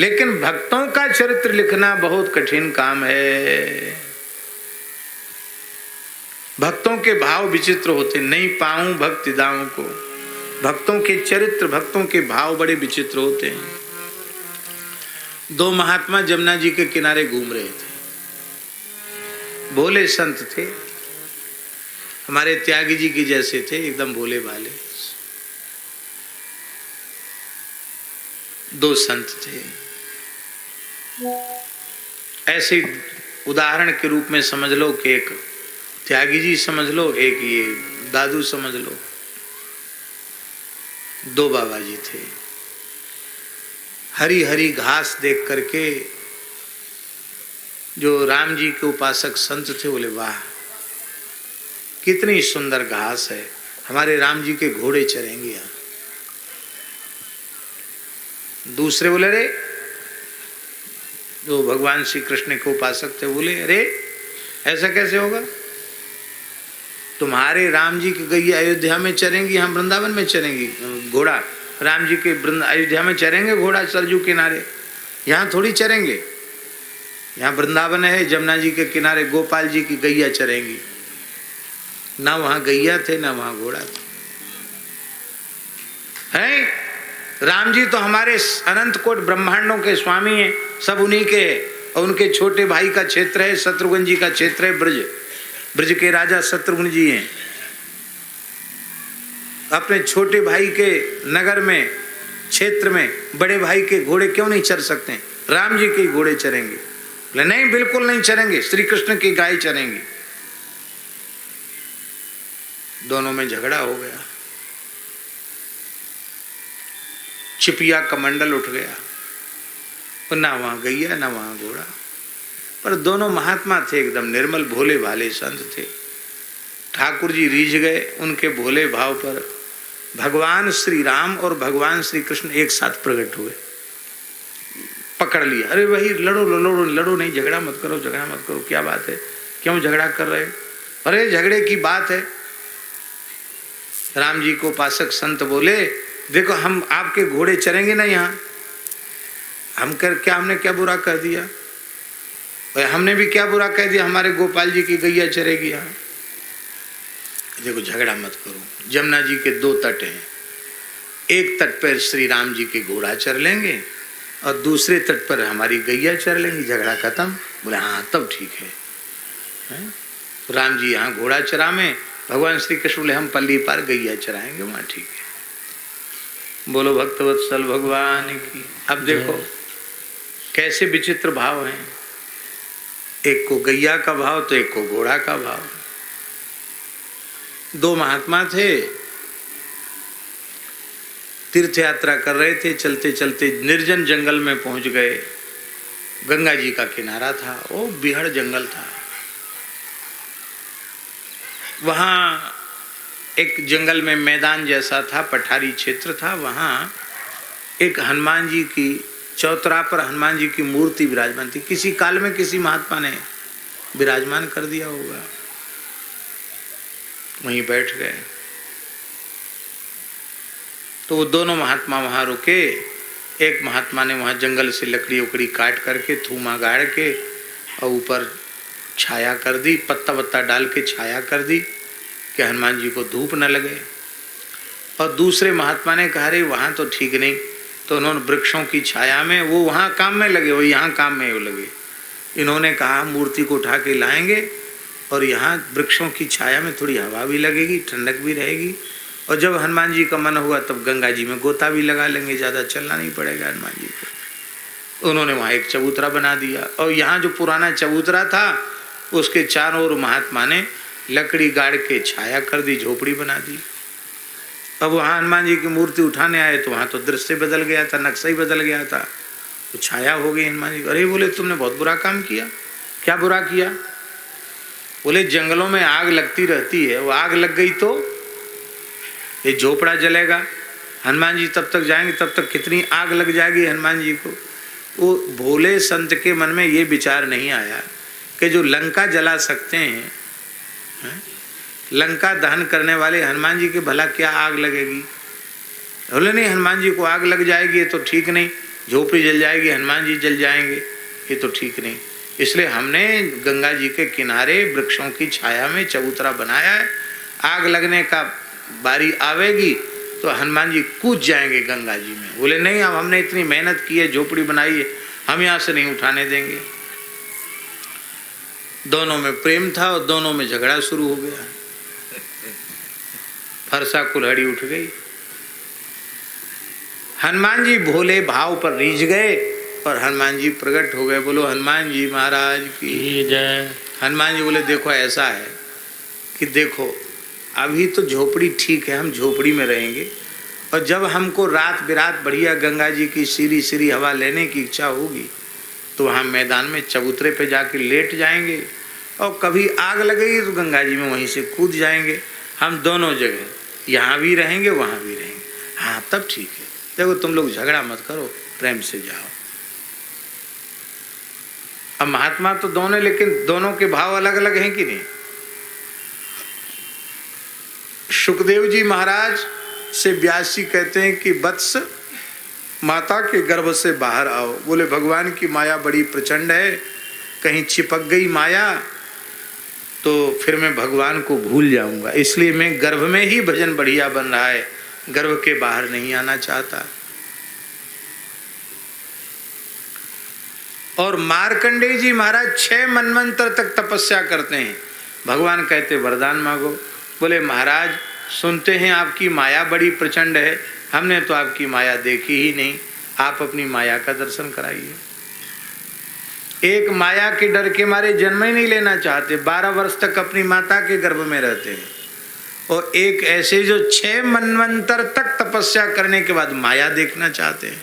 लेकिन भक्तों का चरित्र लिखना बहुत कठिन काम है। भक्तों के भाव विचित्र होते, नहीं पाऊं भक्ति दाऊं को। भक्तों के चरित्र, भक्तों के भाव बड़े विचित्र होते हैं। दो महात्मा जमुना जी के किनारे घूम रहे थे, भोले संत थे, हमारे त्यागी जी की जैसे थे, एकदम भोले भाले। दो संत थे, ऐसे उदाहरण के रूप में समझ लो कि एक त्यागी जी समझ लो, एक ये दादू समझ लो। दो बाबा जी थे। हरी हरी घास देख करके जो राम जी के उपासक संत थे बोले, वाह कितनी सुंदर घास है, हमारे राम जी के घोड़े चरेंगे यहाँ। दूसरे बोले, रे जो भगवान श्री कृष्ण के उपासक थे बोले, अरे ऐसा कैसे होगा, तुम्हारे राम जी की गैया अयोध्या में चरेंगी, हम वृंदावन में चरेंगी। घोड़ा राम जी के अयोध्या में चरेंगे, घोड़ा सरजू किनारे, यहाँ थोड़ी चरेंगे। यहाँ वृंदावन है, जमुना जी के किनारे गोपाल जी की गैया चरेंगी। ना वहाँ गैया थे ना वहाँ घोड़ा था। है राम जी तो हमारे अनंत कोट ब्रह्मांडों के स्वामी हैं, सब उन्हीं के हैं। और उनके छोटे भाई का क्षेत्र है, शत्रुघ्न जी का क्षेत्र है ब्रज। ब्रज के राजा शत्रुघ्न जी हैं। अपने छोटे भाई के नगर में, क्षेत्र में बड़े भाई के घोड़े क्यों नहीं चर सकते? राम जी के घोड़े चरेंगे। बोले नहीं, बिल्कुल नहीं चरेंगे, श्री कृष्ण की गाय चरेंगी। दोनों में झगड़ा हो गया, चिपिया कमंडल उठ गया। ना वहां गैया ना वहां घोड़ा। पर दोनों महात्मा थे, एकदम निर्मल भोले भाले संत थे। ठाकुर जी रीझ गए उनके भोले भाव पर। भगवान श्री राम और भगवान श्री कृष्ण एक साथ प्रकट हुए, पकड़ लिया। अरे वही लड़ो लड़ो लड़ो नहीं, झगड़ा मत करो, झगड़ा मत करो, क्या बात है, क्यों झगड़ा कर रहे हो? अरे झगड़े की बात है। राम जी को उपासक संत बोले, देखो हम आपके घोड़े चरेंगे ना यहाँ, हम कर क्या, हमने क्या बुरा कर दिया? हमने भी क्या बुरा कह दिया, हमारे गोपाल जी की गैया चरेगी यहाँ। देखो झगड़ा मत करो। जमुना जी के दो तट हैं, एक तट पर श्री राम जी के घोड़ा चर लेंगे और दूसरे तट पर हमारी गैया चर लेंगी, झगड़ा खत्म। बोले हाँ तब ठीक है। राम जी यहाँ घोड़ा चरा में, भगवान श्री कृष्ण बोले हम पल्ली पार गैया चराएंगे, वहाँ ठीक है। बोलो भक्तवत्सल भगवान की। अब देखो कैसे विचित्र भाव हैं, एक को गैया का भाव तो एक को घोड़ा का भाव। दो महात्मा थे, तीर्थ यात्रा कर रहे थे, चलते चलते निर्जन जंगल में पहुंच गए। गंगा जी का किनारा था, वो बिहड़ जंगल था। वहां एक जंगल में मैदान जैसा था, पठारी क्षेत्र था। वहां एक हनुमान जी की, चौतरा पर हनुमान जी की मूर्ति विराजमान थी। किसी काल में किसी महात्मा ने विराजमान कर दिया होगा। वहीं बैठ गए तो वो दोनों महात्मा वहां रुके। एक महात्मा ने वहां जंगल से लकड़ी उकड़ी काट करके, थूमा गाड़ के और ऊपर छाया कर दी, पत्ता वत्ता डाल के छाया कर दी कि हनुमान जी को धूप न लगे। और दूसरे महात्मा ने कहा रे वहां तो ठीक नहीं, तो उन्होंने वृक्षों की छाया में, वो वहां काम में लगे, वो यहाँ काम में लगे। इन्होंने कहा मूर्ति को उठा के लाएंगे और यहाँ वृक्षों की छाया में थोड़ी हवा भी लगेगी, ठंडक भी रहेगी, और जब हनुमान जी का मन हुआ तब गंगा जी में गोता भी लगा लेंगे, ज़्यादा चलना नहीं पड़ेगा हनुमान जी को। उन्होंने वहाँ एक चबूतरा बना दिया और यहाँ जो पुराना चबूतरा था उसके चारों ओर महात्मा ने लकड़ी गाड़ के छाया कर दी, झोपड़ी बना दी। अब वहाँ हनुमान जी की मूर्ति उठाने आए तो वहाँ तो दृश्य बदल गया था, नक्शा ही बदल गया था, तो छाया हो गई हनुमान जी। अरे बोले तुमने बहुत बुरा काम किया। क्या बुरा किया? बोले जंगलों में आग लगती रहती है, वो आग लग गई तो ये झोपड़ा जलेगा, हनुमान जी तब तक जाएंगे, तब तक कितनी आग लग जाएगी हनुमान जी को। वो भोले संत के मन में ये विचार नहीं आया कि जो लंका जला सकते हैं, लंका दहन करने वाले हनुमान जी के भला क्या आग लगेगी? बोले नहीं, हनुमान जी को आग लग जाएगी तो ठीक नहीं, झोपड़ी जल जाएगी, हनुमान जी जल जाएंगे, ये तो ठीक नहीं। इसलिए हमने गंगा जी के किनारे वृक्षों की छाया में चबूतरा बनाया है। आग लगने का बारी आवेगी तो हनुमान जी कूद जाएंगे गंगा जी में। बोले नहीं, अब हमने इतनी मेहनत की है, झोपड़ी बनाई है, हम यहाँ से नहीं उठाने देंगे। दोनों में प्रेम था और दोनों में झगड़ा शुरू हो गया। फरसा कुल्हाड़ी उठ गई। हनुमान जी भोले भाव पर रीझ गए और हनुमान जी प्रकट हो गए। बोलो हनुमान जी महाराज की जय। हनुमान जी बोले देखो ऐसा है कि देखो अभी तो झोपड़ी ठीक है, हम झोपड़ी में रहेंगे, और जब हमको रात बिरात बढ़िया गंगा जी की सीरी सीरी हवा लेने की इच्छा होगी तो वहाँ मैदान में चबूतरे पे जाके लेट जाएंगे, और कभी आग लगेगी तो गंगा जी में वहीं से कूद जाएंगे। हम दोनों जगह यहाँ भी रहेंगे वहाँ भी रहेंगे। हाँ तब ठीक है। देखो तुम लोग झगड़ा मत करो, प्रेम से जाओ। अब महात्मा तो दोनों, लेकिन दोनों के भाव अलग अलग हैं कि नहीं। सुखदेव जी महाराज से व्यास जी कहते हैं कि वत्स माता के गर्भ से बाहर आओ। बोले भगवान की माया बड़ी प्रचंड है, कहीं चिपक गई माया तो फिर मैं भगवान को भूल जाऊंगा, इसलिए मैं गर्भ में ही भजन बढ़िया बन रहा है, गर्भ के बाहर नहीं आना चाहता। और मार्कंडेय जी महाराज 6 मनवंतर तक तपस्या करते हैं। भगवान कहते वरदान मांगो। बोले महाराज सुनते हैं आपकी माया बड़ी प्रचंड है, हमने तो आपकी माया देखी ही नहीं, आप अपनी माया का दर्शन कराइए। एक माया के डर के मारे जन्म ही नहीं लेना चाहते, 12 वर्ष तक अपनी माता के गर्भ में रहते हैं, और एक ऐसे जो 6 मनवंतर तक तपस्या करने के बाद माया देखना चाहते हैं।